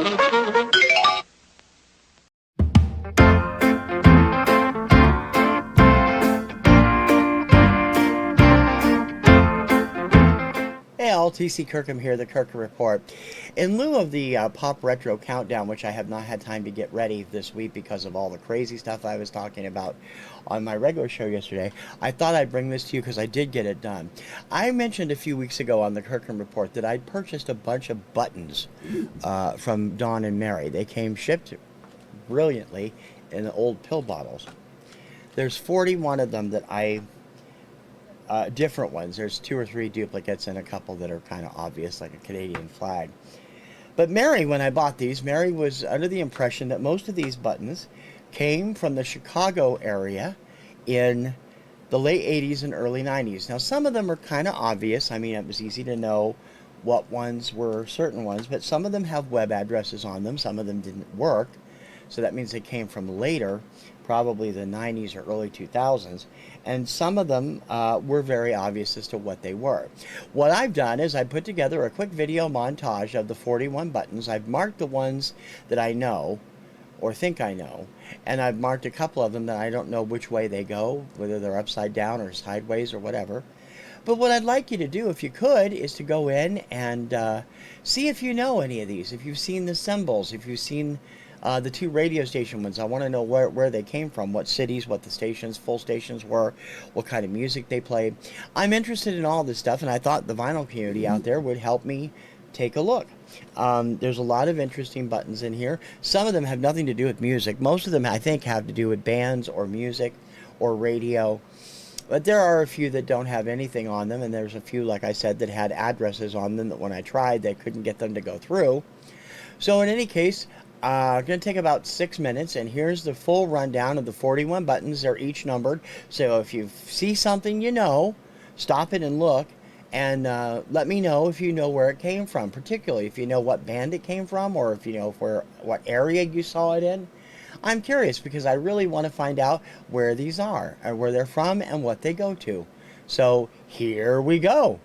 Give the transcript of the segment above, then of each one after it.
Hey all, TC Kirkham here, the Kirkham Report. In lieu of the Pop Retro Countdown, which I have not had time to get ready this week because of all the crazy stuff I was talking about on my regular show yesterday, I thought I'd bring this to you because I did get it done. I mentioned a few weeks ago on the Kirkham Report that I'd purchased a bunch of buttons from Dawn and Mary. They came shipped brilliantly in the old pill bottles. There's 41 of them that different ones. There's 2 or 3 duplicates and a couple that are kind of obvious, like a Canadian flag. But Mary, when I bought these, Mary was under the impression that most of these buttons came from the Chicago area in the late 80s and early 90s. Now, some of them are kind of obvious. I mean, it was easy to know what ones were certain ones, but some of them have web addresses on them. Some of them didn't work. So that means they came from later, probably the 90s or early 2000s. And some of them were very obvious as to what they were. What I've done is I put together a quick video montage of the 41 buttons. I've marked the ones that I know or think I know, and I've marked a couple of them that I don't know which way they go, whether they're upside down or sideways or whatever. But what I'd like you to do, if you could, is to go in and see if you know any of these, if you've seen the symbols, if you've seen the 2 radio station ones. I want to know where they came from, what cities, what the stations, full stations were, what kind of music they played. I'm interested in all this stuff, and I thought the vinyl community out there would help me take a look. There's a lot of interesting buttons in here. Some of them have nothing to do with music. Most of them, I think, have to do with bands or music or radio. But there are a few that don't have anything on them, and there's a few, like I said, that had addresses on them that when I tried, they couldn't get them to go through. So in any case, going to take about 6 minutes, and here's the full rundown of the 41 buttons. They're each numbered, so if you see something you know, stop it and look, and let me know if you know where it came from, particularly if you know what band it came from, or if you know what area you saw it in. I'm curious because I really want to find out where these are, and where they're from, and what they go to. So here we go.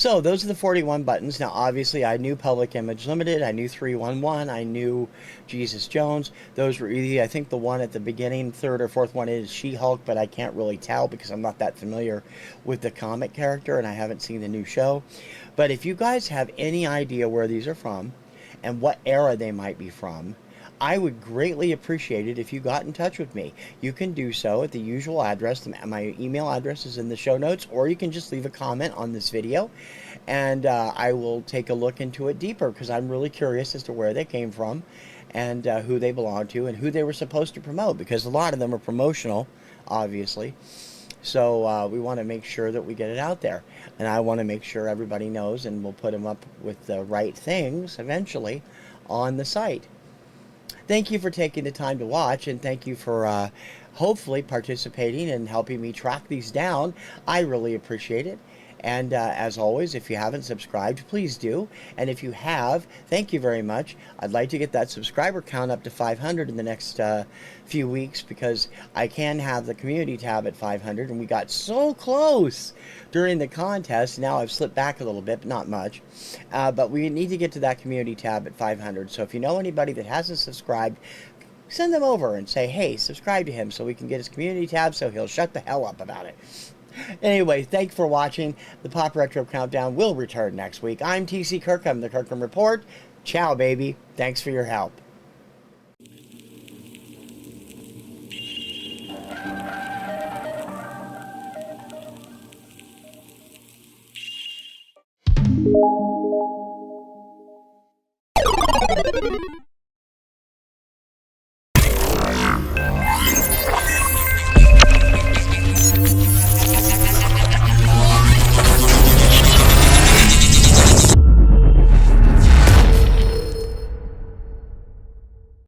So those are the 41 buttons. Now, obviously, I knew Public Image Limited. I knew 311. I knew Jesus Jones. Those were easy. I think the one at the beginning, third or fourth one, is She-Hulk, but I can't really tell because I'm not that familiar with the comic character and I haven't seen the new show. But if you guys have any idea where these are from and what era they might be from, I would greatly appreciate it if you got in touch with me. You can do so at the usual address. My email address is in the show notes, or you can just leave a comment on this video, and I will take a look into it deeper because I'm really curious as to where they came from and who they belong to and who they were supposed to promote, because a lot of them are promotional, obviously. So we want to make sure that we get it out there. And I want to make sure everybody knows, and we'll put them up with the right things eventually on the site. Thank you for taking the time to watch, and thank you for hopefully participating and helping me track these down. I really appreciate it. And as always, if you haven't subscribed, please do. And if you have, thank you very much. I'd like to get that subscriber count up to 500 in the next few weeks, because I can have the community tab at 500, and we got so close during the contest. Now I've slipped back a little bit, but not much. But we need to get to that community tab at 500. So if you know anybody that hasn't subscribed, send them over and say, hey, subscribe to him so we can get his community tab so he'll shut the hell up about it. Anyway, thanks for watching. The Pop Retro Countdown will return next week. I'm TC Kirkham, the Kirkham Report. Ciao, baby. Thanks for your help.